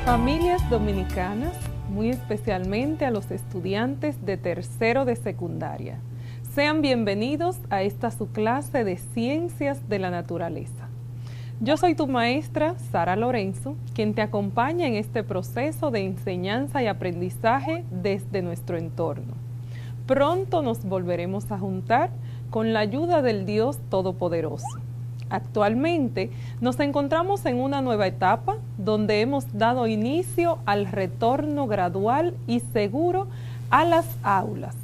Familias dominicanas, muy especialmente a los estudiantes de tercero de secundaria, sean bienvenidos a esta su clase de Ciencias de la Naturaleza. Yo soy tu maestra, Sara Lorenzo, quien te acompaña en este proceso de enseñanza y aprendizaje desde nuestro entorno. Pronto nos volveremos a juntar con la ayuda del Dios Todopoderoso. Actualmente nos encontramos en una nueva etapa donde hemos dado inicio al retorno gradual y seguro a las aulas,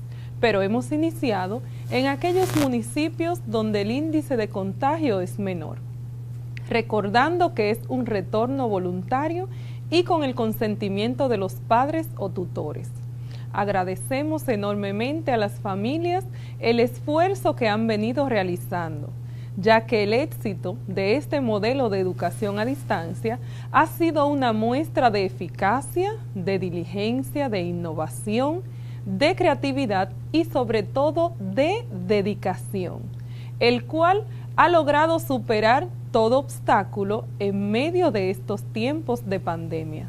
pero hemos iniciado en aquellos municipios donde el índice de contagio es menor, recordando que es un retorno voluntario y con el consentimiento de los padres o tutores. Agradecemos enormemente a las familias el esfuerzo que han venido realizando, ya que el éxito de este modelo de educación a distancia ha sido una muestra de eficacia, de diligencia, de innovación, de creatividad y sobre todo de dedicación, el cual ha logrado superar todo obstáculo en medio de estos tiempos de pandemia,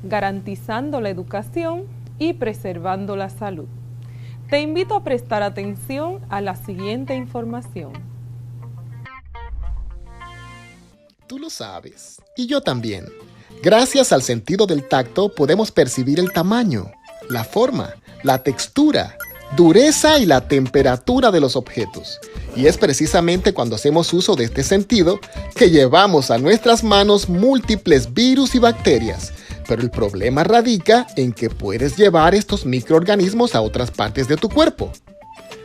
garantizando la educación y preservando la salud. Te invito a prestar atención a la siguiente información. Tú lo sabes, y yo también. Gracias al sentido del tacto podemos percibir el tamaño, la forma, la textura, dureza y la temperatura de los objetos. Y es precisamente cuando hacemos uso de este sentido que llevamos a nuestras manos múltiples virus y bacterias. Pero el problema radica en que puedes llevar estos microorganismos a otras partes de tu cuerpo.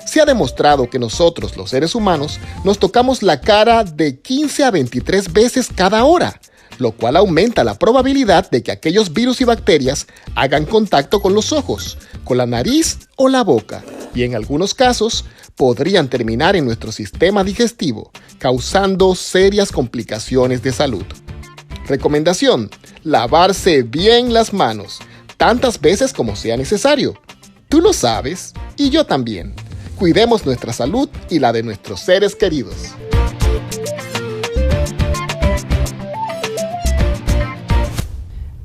Se ha demostrado que nosotros, los seres humanos, nos tocamos la cara de 15 a 23 veces cada hora, lo cual aumenta la probabilidad de que aquellos virus y bacterias hagan contacto con los ojos, con la nariz o la boca, y en algunos casos podrían terminar en nuestro sistema digestivo, causando serias complicaciones de salud. Recomendación: lavarse bien las manos, tantas veces como sea necesario. Tú lo sabes, y yo también. Cuidemos nuestra salud y la de nuestros seres queridos.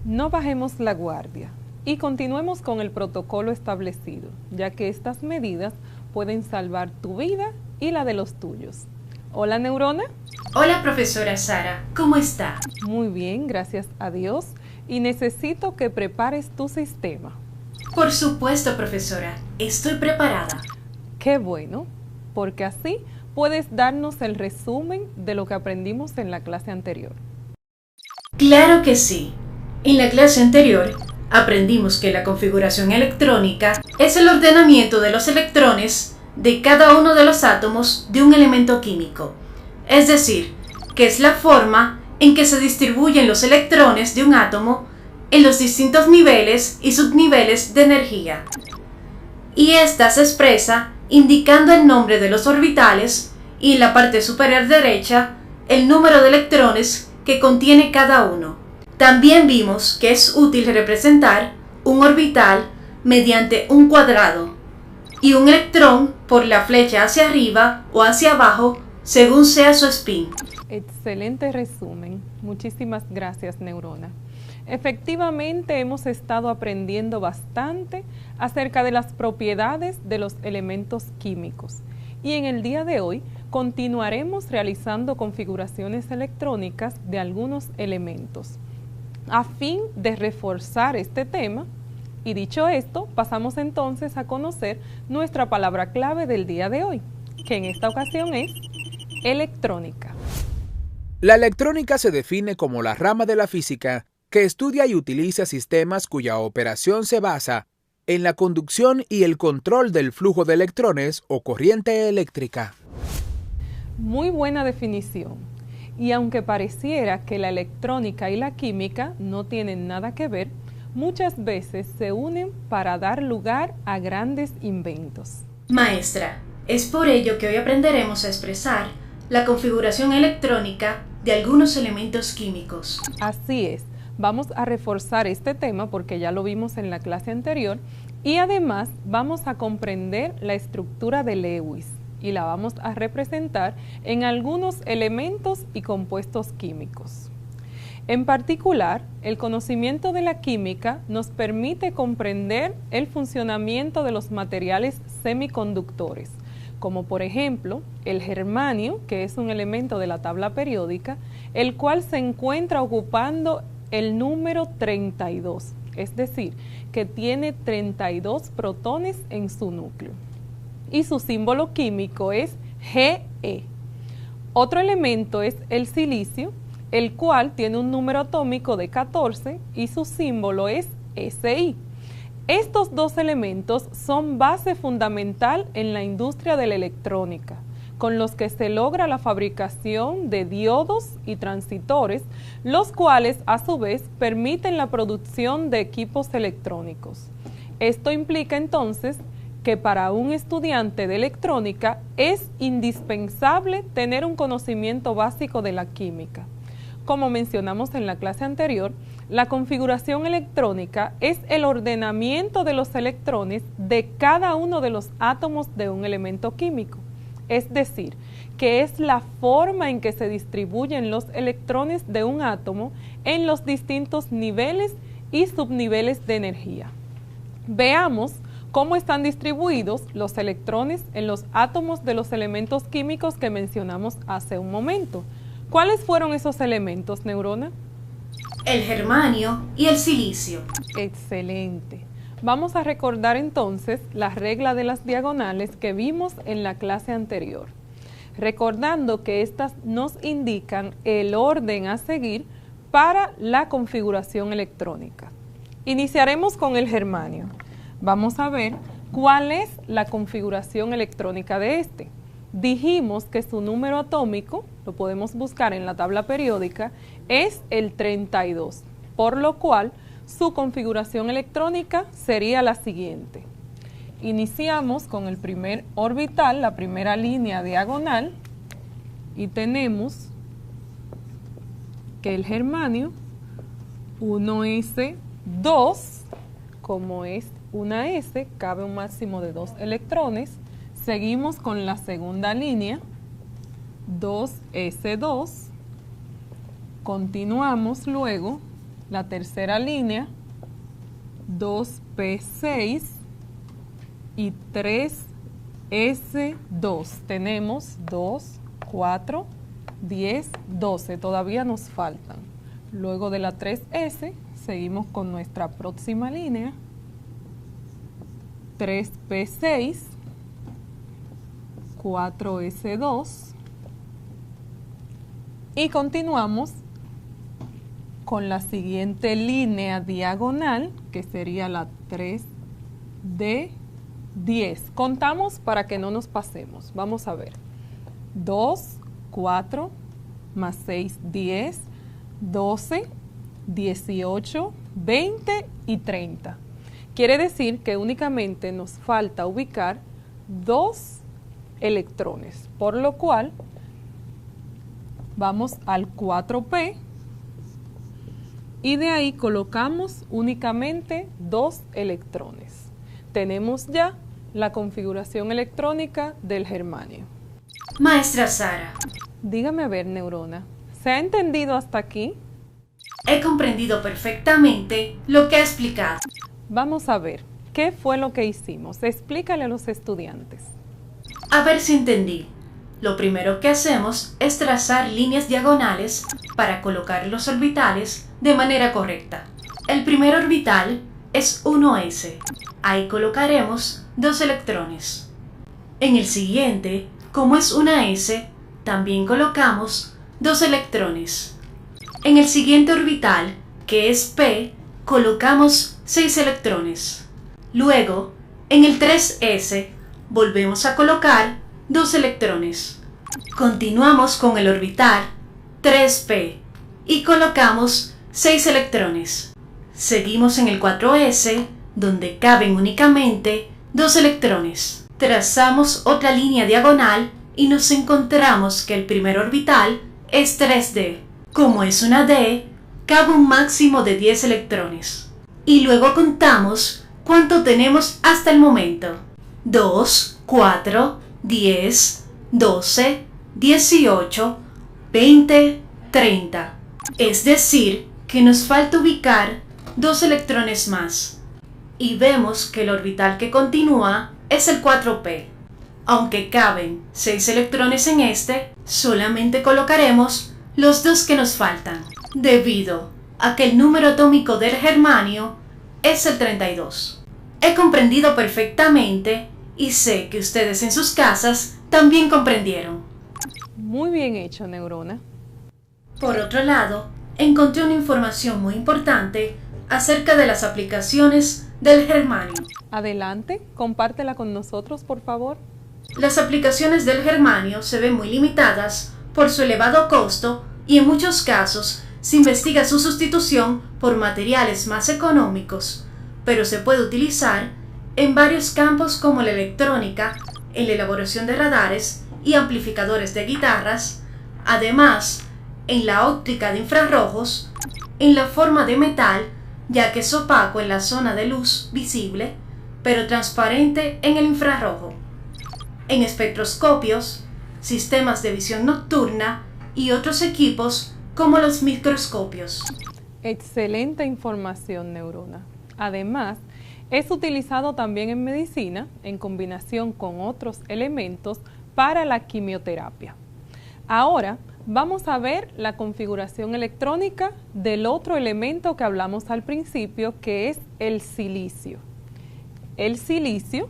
No bajemos la guardia y continuemos con el protocolo establecido, ya que estas medidas pueden salvar tu vida y la de los tuyos. Hola, Neurona. Hola, profesora Sara, ¿cómo está? Muy bien, gracias a Dios, y necesito que prepares tu sistema. Por supuesto, profesora, estoy preparada. Qué bueno, porque así puedes darnos el resumen de lo que aprendimos en la clase anterior. Claro que sí. En la clase anterior aprendimos que la configuración electrónica es el ordenamiento de los electrones de cada uno de los átomos de un elemento químico. Es decir, que es la forma en que se distribuyen los electrones de un átomo en los distintos niveles y subniveles de energía. Y esta se expresa indicando el nombre de los orbitales y en la parte superior derecha el número de electrones que contiene cada uno. También vimos que es útil representar un orbital mediante un cuadrado y un electrón por la flecha hacia arriba o hacia abajo según sea su spin. Excelente resumen. Muchísimas gracias, Neurona. Efectivamente, hemos estado aprendiendo bastante acerca de las propiedades de los elementos químicos y en el día de hoy continuaremos realizando configuraciones electrónicas de algunos elementos a fin de reforzar este tema. Y dicho esto, pasamos entonces a conocer nuestra palabra clave del día de hoy, que en esta ocasión es electrónica. La electrónica se define como la rama de la física que estudia y utiliza sistemas cuya operación se basa en la conducción y el control del flujo de electrones o corriente eléctrica. Muy buena definición. Y aunque pareciera que la electrónica y la química no tienen nada que ver, muchas veces se unen para dar lugar a grandes inventos. Maestra, es por ello que hoy aprenderemos a expresar la configuración electrónica de algunos elementos químicos. Así es, vamos a reforzar este tema porque ya lo vimos en la clase anterior y además vamos a comprender la estructura de Lewis y la vamos a representar en algunos elementos y compuestos químicos. En particular, el conocimiento de la química nos permite comprender el funcionamiento de los materiales semiconductores, como por ejemplo el germanio, que es un elemento de la tabla periódica, el cual se encuentra ocupando el número 32, es decir, que tiene 32 protones en su núcleo. Y su símbolo químico es Ge. Otro elemento es el silicio, el cual tiene un número atómico de 14 y su símbolo es Si. Estos dos elementos son base fundamental en la industria de la electrónica, con los que se logra la fabricación de diodos y transistores, los cuales a su vez permiten la producción de equipos electrónicos. Esto implica entonces que para un estudiante de electrónica es indispensable tener un conocimiento básico de la química. Como mencionamos en la clase anterior, la configuración electrónica es el ordenamiento de los electrones de cada uno de los átomos de un elemento químico. Es decir, que es la forma en que se distribuyen los electrones de un átomo en los distintos niveles y subniveles de energía. Veamos cómo están distribuidos los electrones en los átomos de los elementos químicos que mencionamos hace un momento. ¿Cuáles fueron esos elementos, Neurona? El germanio y el silicio. Excelente. Vamos a recordar entonces la regla de las diagonales que vimos en la clase anterior, recordando que estas nos indican el orden a seguir para la configuración electrónica. Iniciaremos con el germanio. Vamos a ver cuál es la configuración electrónica de este. Dijimos que su número atómico, lo podemos buscar en la tabla periódica, es el 32, por lo cual su configuración electrónica sería la siguiente. Iniciamos con el primer orbital, la primera línea diagonal, y tenemos que el germanio 1s2, como es una S, cabe un máximo de 2 electrones. Seguimos con la segunda línea, 2s2, continuamos luego la tercera línea, 2p6 y 3s2. Tenemos 2, 4, 10, 12, todavía nos faltan. Luego de la 3s, seguimos con nuestra próxima línea, 3p6, 4s2 y continuamos con la siguiente línea diagonal, que sería la 3d10. Contamos para que no nos pasemos. Vamos a ver. 2, 4, más 6, 10, 12, 18, 20 y 30. Quiere decir que únicamente nos falta ubicar 2 electrones, por lo cual vamos al 4p y de ahí colocamos únicamente 2 electrones. Tenemos ya la configuración electrónica del germanio. Maestra Sara. Dígame a ver, Neurona, ¿se ha entendido hasta aquí? He comprendido perfectamente lo que ha explicado. Vamos a ver, ¿qué fue lo que hicimos? Explícale a los estudiantes. A ver si entendí. Lo primero que hacemos es trazar líneas diagonales para colocar los orbitales de manera correcta. El primer orbital es 1s. Ahí colocaremos 2 electrones. En el siguiente, como es una S, también colocamos 2 electrones. En el siguiente orbital, que es p, colocamos 6 electrones. Luego, en el 3s, volvemos a colocar 2 electrones. Continuamos con el orbital 3p y colocamos 6 electrones. Seguimos en el 4s, donde caben únicamente 2 electrones. Trazamos otra línea diagonal y nos encontramos que el primer orbital es 3D. Como es una D, cabe un máximo de 10 electrones. Y luego contamos cuánto tenemos hasta el momento. 2, 4, 10, 12, 18, 20, 30. Es decir, que nos falta ubicar 2 electrones más. Y vemos que el orbital que continúa es el 4p. Aunque caben 6 electrones en este, solamente colocaremos los 2 que nos faltan, debido a que el número atómico del germanio es el 32. He comprendido perfectamente y sé que ustedes en sus casas también comprendieron. Muy bien hecho, Neurona. Por otro lado, encontré una información muy importante acerca de las aplicaciones del germanio. Adelante, compártela con nosotros, por favor. Las aplicaciones del germanio se ven muy limitadas por su elevado costo y en muchos casos se investiga su sustitución por materiales más económicos, pero se puede utilizar en varios campos como la electrónica, en la elaboración de radares y amplificadores de guitarras, además en la óptica de infrarrojos, en la forma de metal, ya que es opaco en la zona de luz visible, pero transparente en el infrarrojo, en espectroscopios, sistemas de visión nocturna y otros equipos como los microscopios. Excelente información, Neurona. Además, es utilizado también en medicina en combinación con otros elementos para la quimioterapia. Ahora vamos a ver la configuración electrónica del otro elemento que hablamos al principio, que es el silicio. El silicio,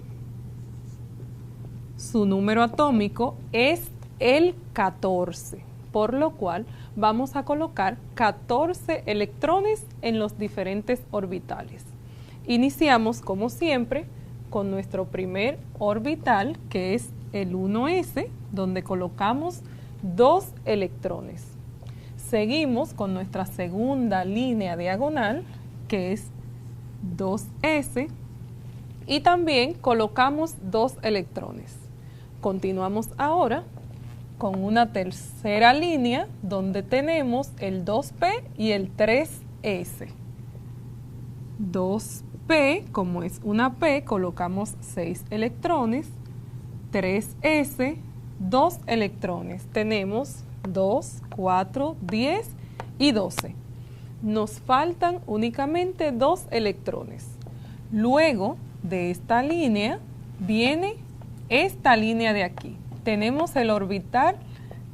su número atómico es el 14, por lo cual vamos a colocar 14 electrones en los diferentes orbitales. Iniciamos, como siempre, con nuestro primer orbital, que es el 1s, donde colocamos 2 electrones. Seguimos con nuestra segunda línea diagonal, que es 2s, y también colocamos 2 electrones. Continuamos ahora con una tercera línea donde tenemos el 2p y el 3s. 2p, como es una p, colocamos 6 electrones. 3s, 2 electrones. Tenemos 2, 4, 10 y 12. Nos faltan únicamente 2 electrones. Luego de esta línea viene esta línea de aquí. Tenemos el orbital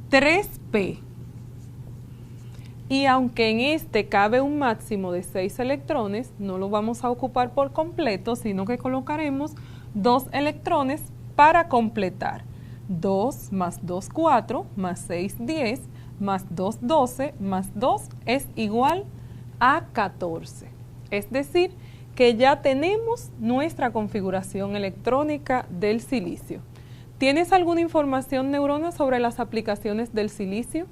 3p. Y aunque en este cabe un máximo de 6 electrones, no lo vamos a ocupar por completo, sino que colocaremos 2 electrones para completar. 2 más 2, 4, más 6, 10, más 2, 12, más 2 es igual a 14. Es decir, que ya tenemos nuestra configuración electrónica del silicio. ¿Tienes alguna información, Neurona, sobre las aplicaciones del silicio?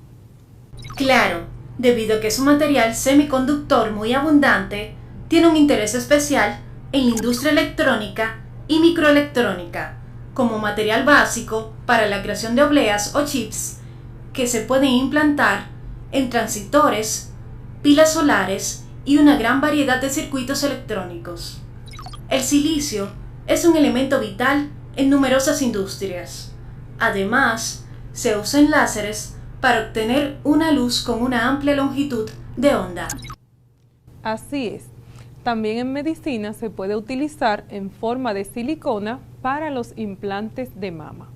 Claro, debido a que es un material semiconductor muy abundante, tiene un interés especial en la industria electrónica y microelectrónica, como material básico para la creación de obleas o chips que se pueden implantar en transistores, pilas solares y una gran variedad de circuitos electrónicos. El silicio es un elemento vital en numerosas industrias. Además, se usa en láseres para obtener una luz con una amplia longitud de onda. Así es. También en medicina se puede utilizar en forma de silicona para los implantes de mama.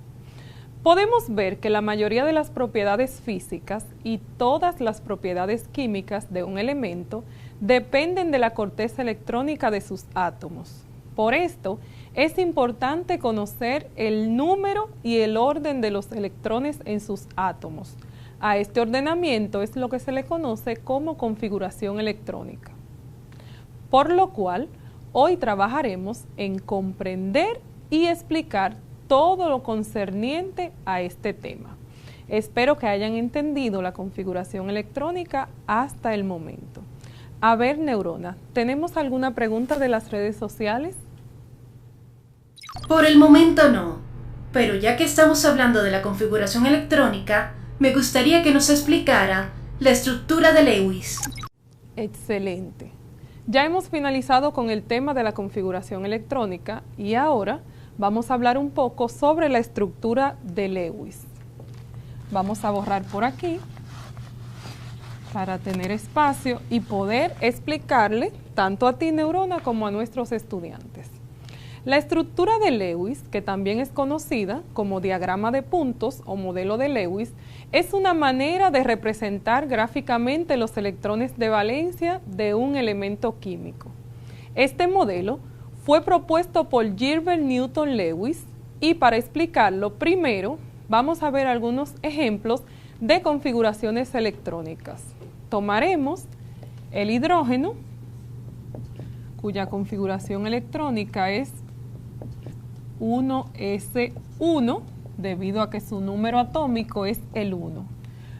Podemos ver que la mayoría de las propiedades físicas y todas las propiedades químicas de un elemento dependen de la corteza electrónica de sus átomos. Por esto, es importante conocer el número y el orden de los electrones en sus átomos. A este ordenamiento es lo que se le conoce como configuración electrónica. Por lo cual, hoy trabajaremos en comprender y explicar todo lo concerniente a este tema. Espero que hayan entendido la configuración electrónica hasta el momento. A ver, Neurona, ¿tenemos alguna pregunta de las redes sociales? Por el momento no, pero ya que estamos hablando de la configuración electrónica, me gustaría que nos explicara la estructura de Lewis. Excelente. Ya hemos finalizado con el tema de la configuración electrónica y ahora vamos a hablar un poco sobre la estructura de Lewis. Vamos a borrar por aquí para tener espacio y poder explicarle tanto a ti, neurona, como a nuestros estudiantes. La estructura de Lewis, que también es conocida como diagrama de puntos o modelo de Lewis, es una manera de representar gráficamente los electrones de valencia de un elemento químico. Este modelo fue propuesto por Gilbert Newton Lewis y para explicarlo, primero vamos a ver algunos ejemplos de configuraciones electrónicas. Tomaremos el hidrógeno, cuya configuración electrónica es 1s1, debido a que su número atómico es el 1.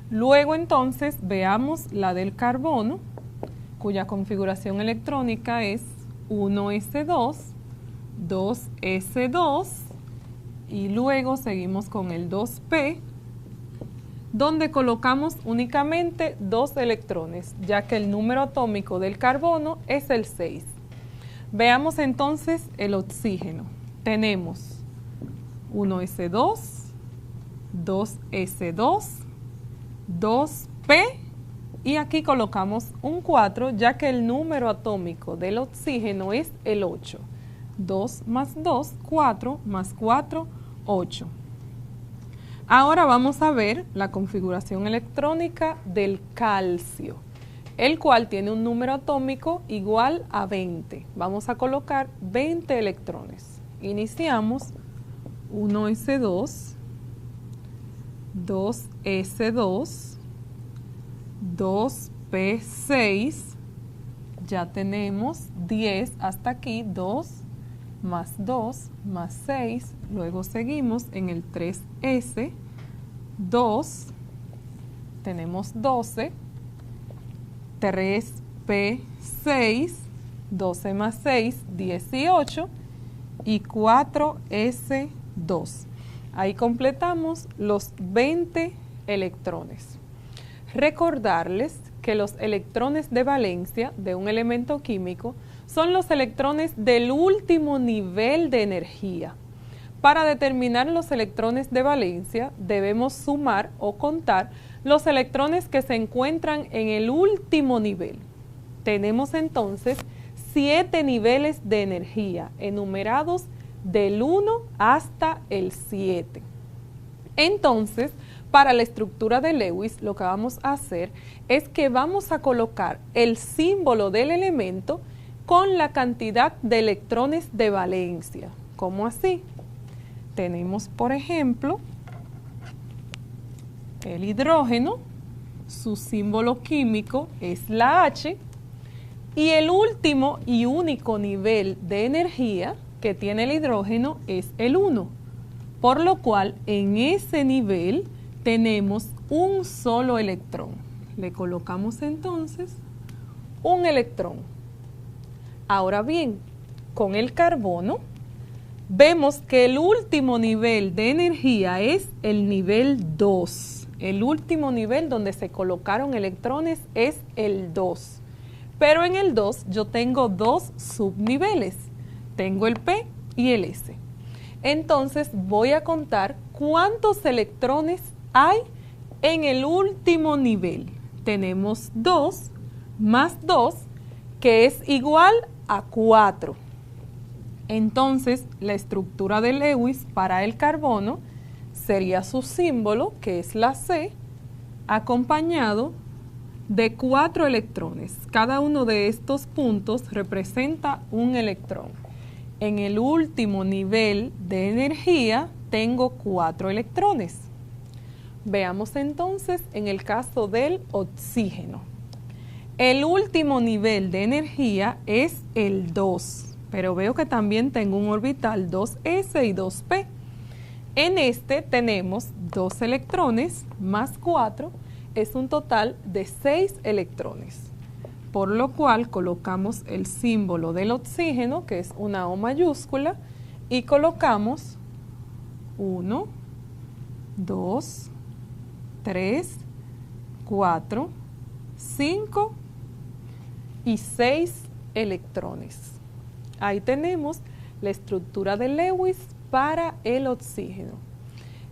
Luego entonces veamos la del carbono, cuya configuración electrónica es 1s2, 2s2, y luego seguimos con el 2p, donde colocamos únicamente 2 electrones, ya que el número atómico del carbono es el 6. Veamos entonces el oxígeno. Tenemos 1s2, 2s2, 2p, y aquí colocamos un 4, ya que el número atómico del oxígeno es el 8. 2 más 2, 4 más 4, 8. Ahora vamos a ver la configuración electrónica del calcio, el cual tiene un número atómico igual a 20. Vamos a colocar 20 electrones. Iniciamos 1s2, 2s2, 2p6, ya tenemos 10 hasta aquí, 2 más 2 más 6, luego seguimos en el 3s, 2, tenemos 12, 3p6, 12 más 6, 18, y 4s2. Ahí completamos los 20 electrones. Recordarles que los electrones de valencia de un elemento químico son los electrones del último nivel de energía. Para determinar los electrones de valencia debemos sumar o contar los electrones que se encuentran en el último nivel. Tenemos entonces 7 niveles de energía enumerados del 1 hasta el 7. Entonces, para la estructura de Lewis, lo que vamos a hacer es que vamos a colocar el símbolo del elemento con la cantidad de electrones de valencia. ¿Cómo así? Tenemos, por ejemplo, el hidrógeno, su símbolo químico es la H, y el último y único nivel de energía que tiene el hidrógeno es el 1, por lo cual en ese nivel tenemos un solo electrón. Le colocamos entonces un electrón. Ahora bien, con el carbono vemos que el último nivel de energía es el nivel 2. El último nivel donde se colocaron electrones es el 2. Pero en el 2 yo tengo 2 subniveles. Tengo el P y el S. Entonces voy a contar cuántos electrones hay en el último nivel. Tenemos 2 más 2, que es igual a 4. Entonces la estructura de Lewis para el carbono sería su símbolo, que es la C, acompañado de 4 electrones. Cada uno de estos puntos representa un electrón. En el último nivel de energía tengo 4 electrones. Veamos entonces en el caso del oxígeno. El último nivel de energía es el 2, pero veo que también tengo un orbital 2s y 2p. En este tenemos 2 electrones más 4, es un total de 6 electrones, por lo cual colocamos el símbolo del oxígeno, que es una O mayúscula, y colocamos 1, 2, 3, 4, 5 y 6 electrones. Ahí tenemos la estructura de Lewis para el oxígeno.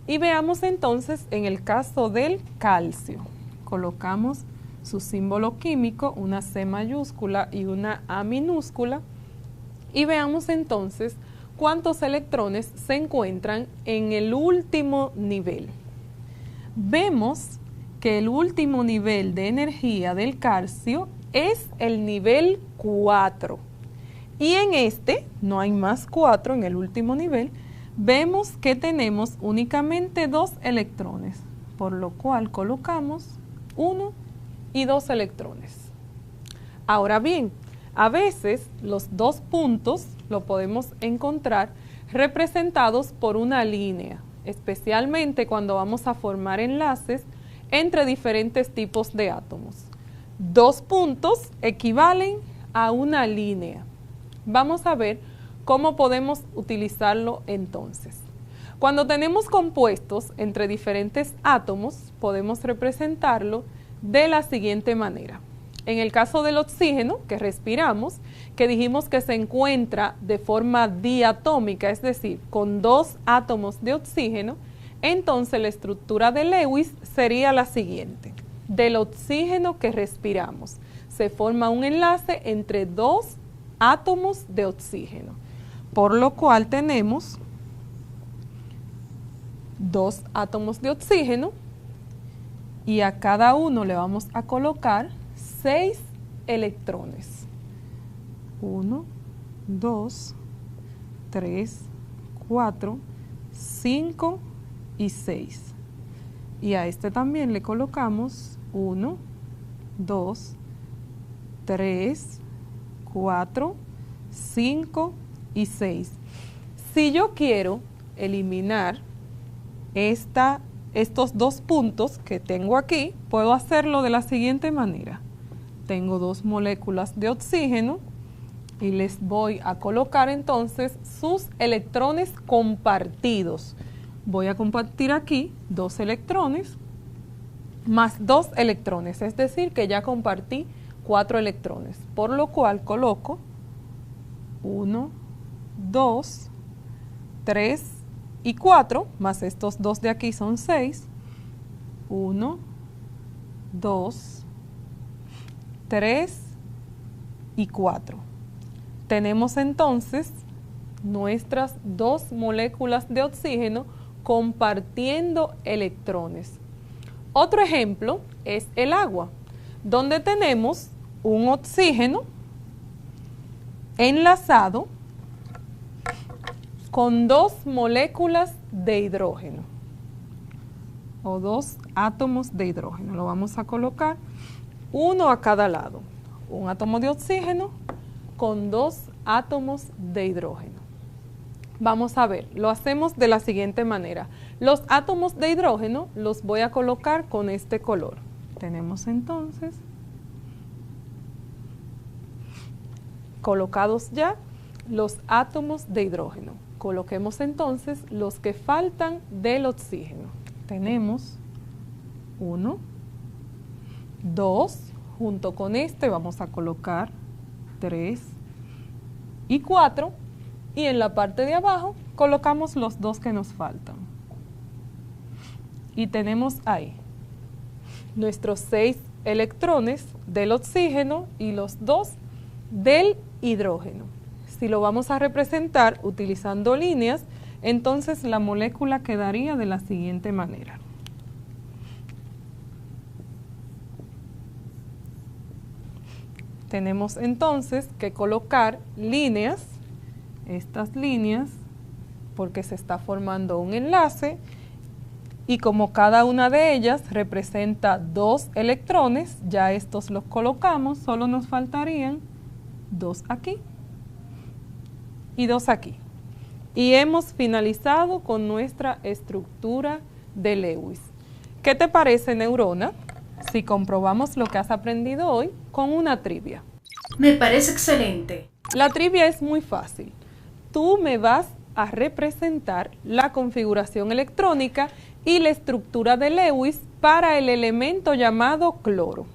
Y veamos entonces en el caso del calcio. Colocamos su símbolo químico, una C mayúscula y una A minúscula. Y veamos entonces cuántos electrones se encuentran en el último nivel. Vemos que el último nivel de energía del calcio es el nivel 4. Y en este, no hay más 4 en el último nivel, vemos que tenemos únicamente 2 electrones, por lo cual colocamos 1 y 2 electrones. Ahora bien, a veces los 2 puntos lo podemos encontrar representados por una línea, especialmente cuando vamos a formar enlaces entre diferentes tipos de átomos. 2 puntos equivalen a una línea. Vamos a ver cómo podemos utilizarlo entonces. Cuando tenemos compuestos entre diferentes átomos, podemos representarlo de la siguiente manera. En el caso del oxígeno que respiramos, que dijimos que se encuentra de forma diatómica, es decir, con 2 átomos de oxígeno, entonces la estructura de Lewis sería la siguiente. Del oxígeno que respiramos, se forma un enlace entre 2 átomos de oxígeno, por lo cual tenemos 2 átomos de oxígeno y a cada uno le vamos a colocar 6 electrones. 1, 2, 3, 4, 5 y 6. Y a este también le colocamos 1, 2, 3, 4, 5 y 6. Si yo quiero eliminar estos 2 puntos que tengo aquí, puedo hacerlo de la siguiente manera. Tengo 2 moléculas de oxígeno y les voy a colocar entonces sus electrones compartidos. Voy a compartir aquí 2 electrones más 2 electrones, es decir, que ya compartí 4 electrones, por lo cual coloco 1, 2, 3 y 4, más estos 2 de aquí son 6, 1, 2, 3 y 4. Tenemos entonces nuestras 2 moléculas de oxígeno compartiendo electrones. Otro ejemplo es el agua, donde tenemos un oxígeno enlazado con 2 moléculas de hidrógeno o 2 átomos de hidrógeno. Lo vamos a colocar uno a cada lado. Un átomo de oxígeno con 2 átomos de hidrógeno. Vamos a ver, lo hacemos de la siguiente manera. Los átomos de hidrógeno los voy a colocar con este color. Tenemos entonces colocados ya los átomos de hidrógeno. Coloquemos entonces los que faltan del oxígeno. Tenemos 1, 2, junto con este vamos a colocar 3 y 4, y en la parte de abajo colocamos los 2 que nos faltan. Y tenemos ahí nuestros 6 electrones del oxígeno y los 2 del hidrógeno. Si lo vamos a representar utilizando líneas, entonces la molécula quedaría de la siguiente manera. Tenemos entonces que colocar líneas, estas líneas, porque se está formando un enlace, y como cada una de ellas representa 2 electrones, ya estos los colocamos, solo nos faltarían 2 aquí y 2 aquí. Y hemos finalizado con nuestra estructura de Lewis. ¿Qué te parece, neurona, si comprobamos lo que has aprendido hoy con una trivia? Me parece excelente. La trivia es muy fácil. Tú me vas a representar la configuración electrónica y la estructura de Lewis para el elemento llamado cloro.